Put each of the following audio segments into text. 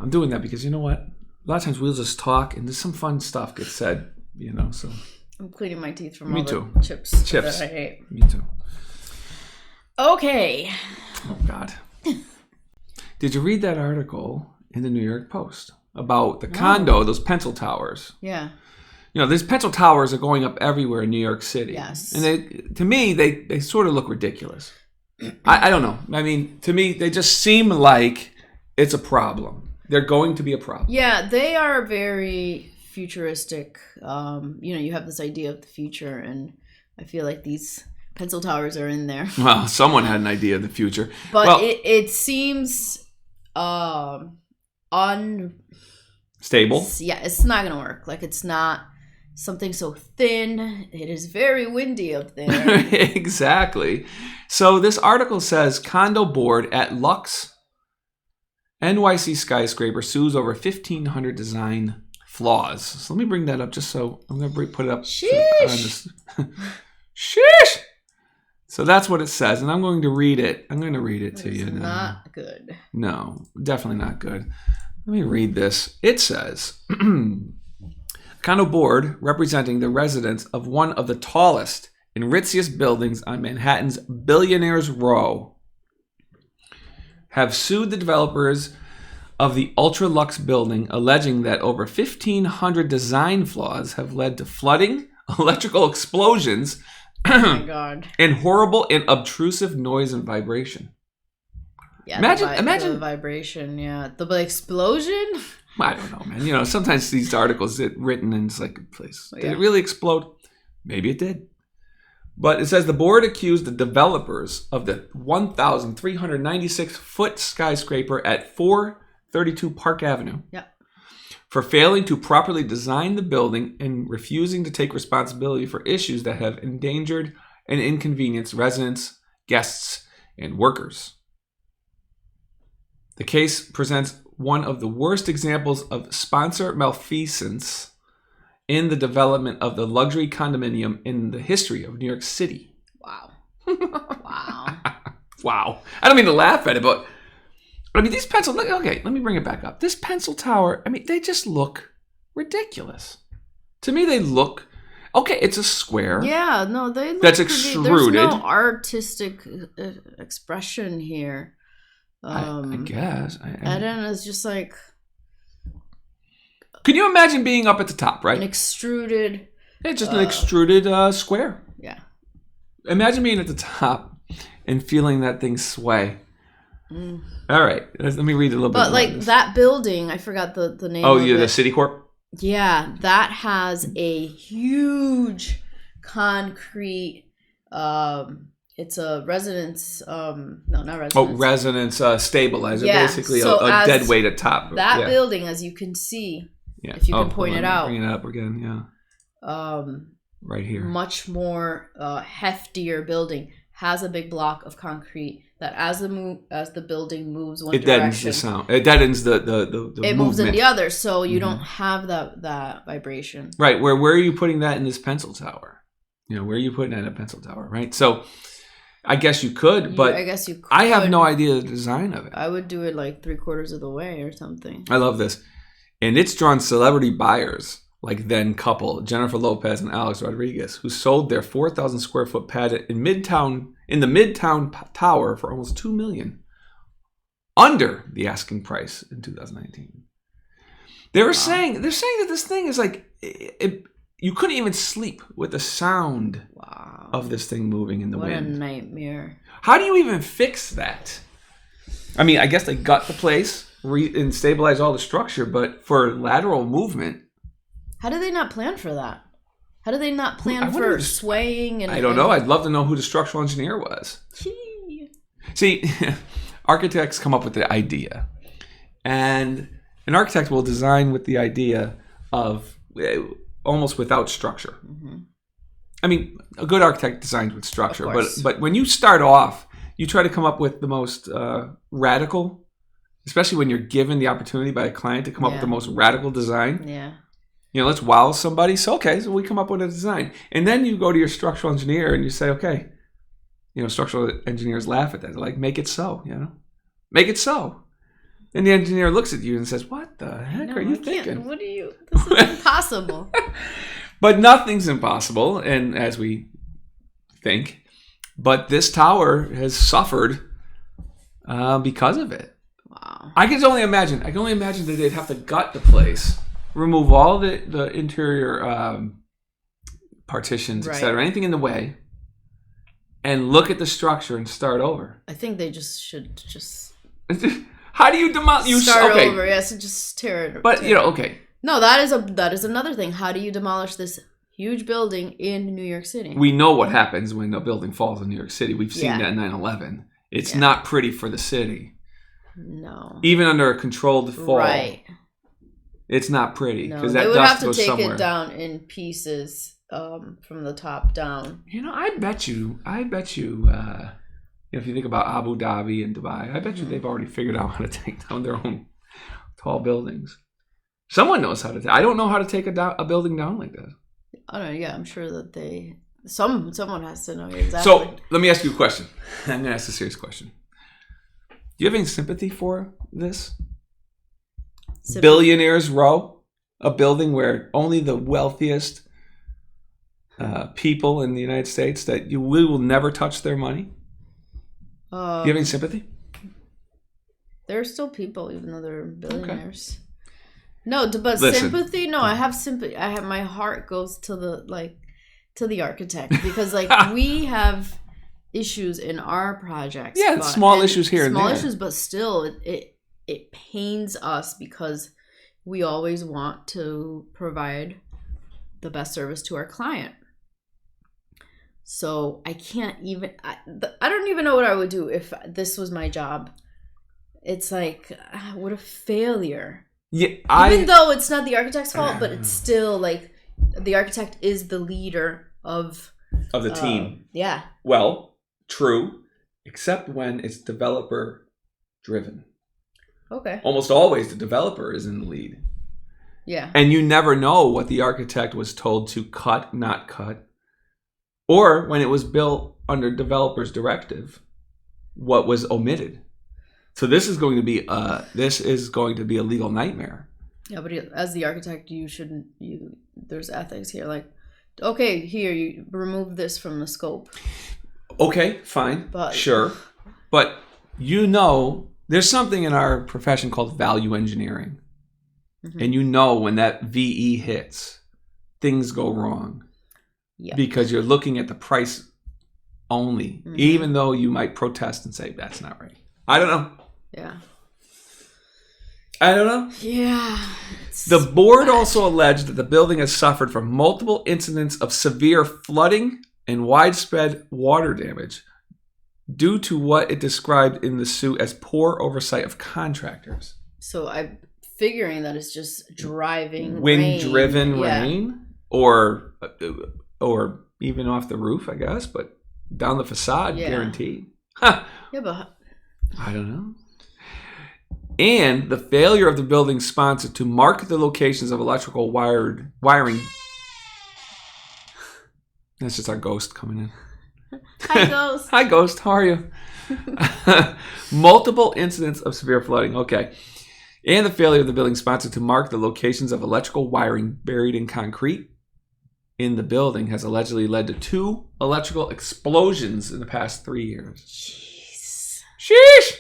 I'm doing that because you know what? A lot of times we'll just talk and there's some fun stuff gets said, so. I'm cleaning my teeth from Me all too. the chips that I ate. Me too. Okay. Oh, God. Did you read that article in the New York Post about the condo, those pencil towers? Yeah. These pencil towers are going up everywhere in New York City. Yes. And to me, they sort of look ridiculous. I don't know. I mean, to me, they just seem like it's a problem. They're going to be a problem. Yeah, they are very futuristic. You have this idea of the future, and I feel like these pencil towers are in there. Well, someone had an idea of the future. But it seems stable. Yeah, it's not going to work. Like, it's not something so thin. It is very windy up there. Exactly. So this article says condo board at Lux NYC skyscraper sues over 1,500 design flaws. So let me bring that up just so I'm going to put it up. Sheesh. Sheesh. So that's what it says, and I'm going to read it. I'm going to read it to you now. Not good. No, definitely not good. Let me read this. It says, condo board representing the residents of one of the tallest and ritziest buildings on Manhattan's Billionaires Row have sued the developers of the Ultra Lux building, alleging that over 1,500 design flaws have led to flooding, electrical explosions, oh my God, and horrible and obtrusive noise and vibration. Yeah, imagine the vibration. Yeah, the explosion. I don't know, man. Sometimes these articles get written and it's like, please, did it really explode? Maybe it did. But it says the board accused the developers of the 1,396-foot skyscraper at 432 Park Avenue for failing to properly design the building and refusing to take responsibility for issues that have endangered and inconvenienced residents, guests, and workers. The case presents one of the worst examples of sponsor malfeasance in the development of the luxury condominium in the history of New York City. Wow. Wow. Wow. I don't mean to laugh at it, but these pencil, okay, let me bring it back up. This pencil tower, they just look ridiculous. To me, they look, okay, it's a square. Yeah, no, they look that's extruded. There's no artistic expression here. I guess. I don't know, it's just like... Can you imagine being up at the top, right? An extruded... It's just an extruded square. Yeah. Imagine being at the top and feeling that thing sway. Mm. All right, let me read a little bit. But like that building, I forgot the name of it. Oh, yeah, the Citicorp? Yeah, that has a huge concrete... it's a residence, no, not residence. Oh, residence stabilizer, basically so a dead weight at top. That building, as you can see, if you can point it out. Bring it up again, right here. Much more heftier building, has a big block of concrete that as the building moves one direction. It deadens the sound. It deadens the movement. Moves in the other, so you don't have that vibration. Right, where are you putting that in this pencil tower? Where are you putting that in a pencil tower, right? So... I guess you could, but I guess you could. I have no idea the design of it. I would do it like 3/4 of the way or something. I love this. And it's drawn celebrity buyers like then couple Jennifer Lopez and Alex Rodriguez, who sold their 4,000 square foot pad in the Midtown Tower for almost $2 million, under the asking price in 2019. They're saying that this thing is like you couldn't even sleep with the sound of this thing moving in the wind. What a nightmare. How do you even fix that? I guess they gut the place and stabilize all the structure, but for lateral movement... How do they not plan for that? How do they not plan for swaying? I don't know. I'd love to know who the structural engineer was. See, architects come up with the idea. And an architect will design with the idea of... almost without structure. Mm-hmm. A good architect designs with structure, but when you start off, you try to come up with the most radical, especially when you're given the opportunity by a client to come up with the most radical design. Yeah. Let's wow somebody. So we come up with a design. And then you go to your structural engineer and you say, okay, structural engineers laugh at that. They're like, make it so, make it so. And the engineer looks at you and says, what the heck are you thinking? What are you? This is impossible. But nothing's impossible, and as we think. But this tower has suffered because of it. Wow. I can only imagine that they'd have to gut the place, remove all the interior partitions, etc., anything in the way, and look at the structure and start over. I think they should just. How do you demolish? Start over, yes, and just tear it. But okay. No, that is another thing. How do you demolish this huge building in New York City? We know what happens when a building falls in New York City. We've seen that in 9/11. It's not pretty for the city. No. Even under a controlled fall. Right. It's not pretty because they that would dust have to goes take somewhere. it down in pieces from the top down. I bet you. If you think about Abu Dhabi and Dubai, I bet you they've already figured out how to take down their own tall buildings. Someone knows how to. I don't know how to take a building down like that. I don't know. Yeah, I'm sure that someone has to know exactly. So let me ask you a question. I'm going to ask a serious question. Do you have any sympathy for this? Billionaires Row, a building where only the wealthiest people in the United States we will never touch their money. Do you have any sympathy? There are still people, even though they're billionaires. Okay. No, but Listen. Sympathy. No, I have sympathy. My heart goes to the architect because we have issues in our projects. Yeah, small issues here and there. Small issues, but still, it pains us because we always want to provide the best service to our client. So I can't even. I don't even know what I would do if this was my job. It's like what a failure. Yeah, even though it's not the architect's fault, but it's still the architect is the leader of the team. Yeah. Well, true, except when it's developer driven. Okay. Almost always the developer is in the lead. Yeah. And you never know what the architect was told to cut, not cut. Or when it was built under developer's directive, what was omitted. So this is going to be a legal nightmare. Yeah, but as the architect, there's ethics here. Okay, here you remove this from the scope. Okay, fine, sure, but there's something in our profession called value engineering, and when that VE hits, things go wrong. Yeah. Because you're looking at the price only, even though you might protest and say that's not right. I don't know. Yeah. I don't know. Yeah. The board also alleged that the building has suffered from multiple incidents of severe flooding and widespread water damage due to what it described in the suit as poor oversight of contractors. So I'm figuring that it's just driving wind-driven rain, or even off the roof, I guess, but down the facade, guaranteed. Huh. Yeah, but I don't know. And the failure of the building sponsor to mark the locations of electrical wiring. That's just our ghost coming in. Hi, ghost. Hi, ghost. How are you? Multiple incidents of severe flooding. Okay. And the failure of the building sponsor to mark the locations of electrical wiring buried in concrete in the building has allegedly led to 2 electrical explosions in the past 3 years. Jeez. Sheesh!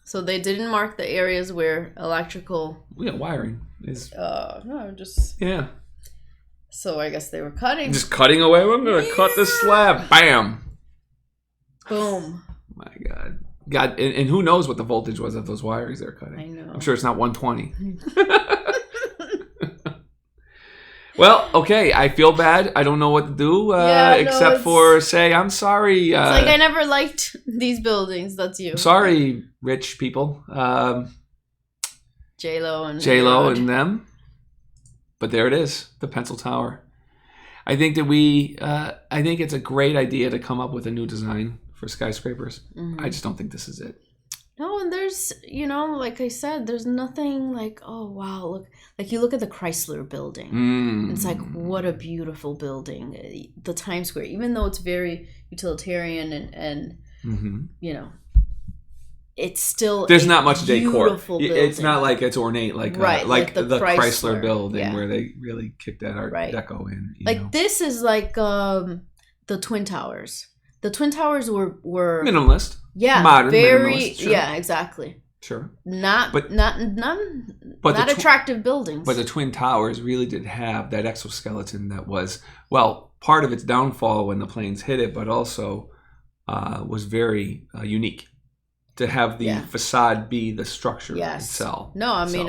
So they didn't mark the areas where electrical... Yeah, wiring is... No, just... Yeah. So I guess they were cutting. Just cutting away. I'm going to cut this slab. Bam! Boom. My God. God, and who knows what the voltage was of those wires they're cutting. I know. I'm sure it's not 120. Well, okay, I feel bad. I don't know what to do except for say, I'm sorry. It's I never liked these buildings. That's you. Sorry, rich people. J-Lo and them. But there it is, the Pencil Tower. I think that I think it's a great idea to come up with a new design for skyscrapers. I just don't think this is it. No, and there's, like I said, there's nothing oh, wow, look. You look at the Chrysler building. It's what a beautiful building. The Times Square, even though it's very utilitarian and it's still there's not much decor. Building. It's not like it's ornate like the Chrysler building where they really kicked that Art Deco in. You know? This is like the Twin Towers. The Twin Towers were minimalist. Yeah, modern, very minimalist, sure. Yeah, exactly. Sure. Not attractive buildings. But the Twin Towers really did have that exoskeleton that was, well, part of its downfall when the planes hit it, but also was very unique to have the facade be the structure itself. No, I mean,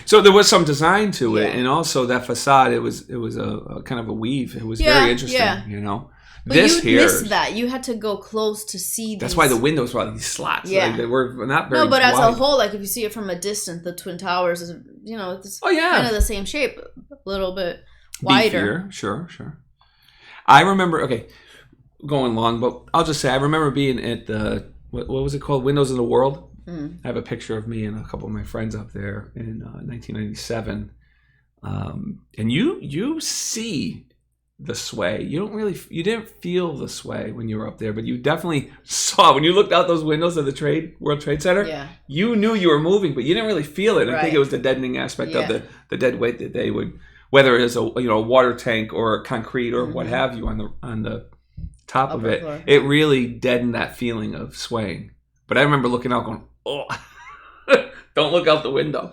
so there was some design to it, and also that facade. It was a kind of a weave. It was very interesting. Yeah. You know. But you missed that. You had to go close to see. That's why the windows were like these slots. Yeah, like they were not very. No, but wide. As a whole, like if you see it from a distance, the Twin Towers is it's kind of the same shape, a little bit wider. Beefier. Sure. I remember. Okay, going long, but I'll just say I remember being at the what was it called? Windows of the World. I have a picture of me and a couple of my friends up there in 1997, and you see the sway. You didn't feel the sway when you were up there, but you definitely saw when you looked out those windows of the World Trade Center. Yeah. You knew you were moving, but you didn't really feel it. I think it was the deadening aspect of the dead weight that they would, whether it is a water tank or concrete or what have you on the top of it. Floor. It really deadened that feeling of swaying. But I remember looking out, going, "Oh, don't look out the window."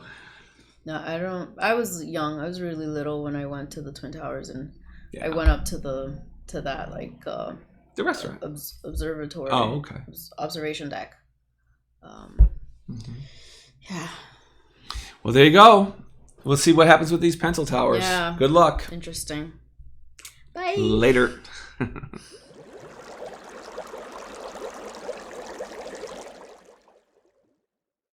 No, I don't. I was young. I was really little when I went to the Twin Towers and. Yeah. I went up to that like the restaurant observatory. Oh, okay. Observation deck. Yeah. Well, there you go. We'll see what happens with these pencil towers. Yeah. Good luck. Interesting. Bye. Later.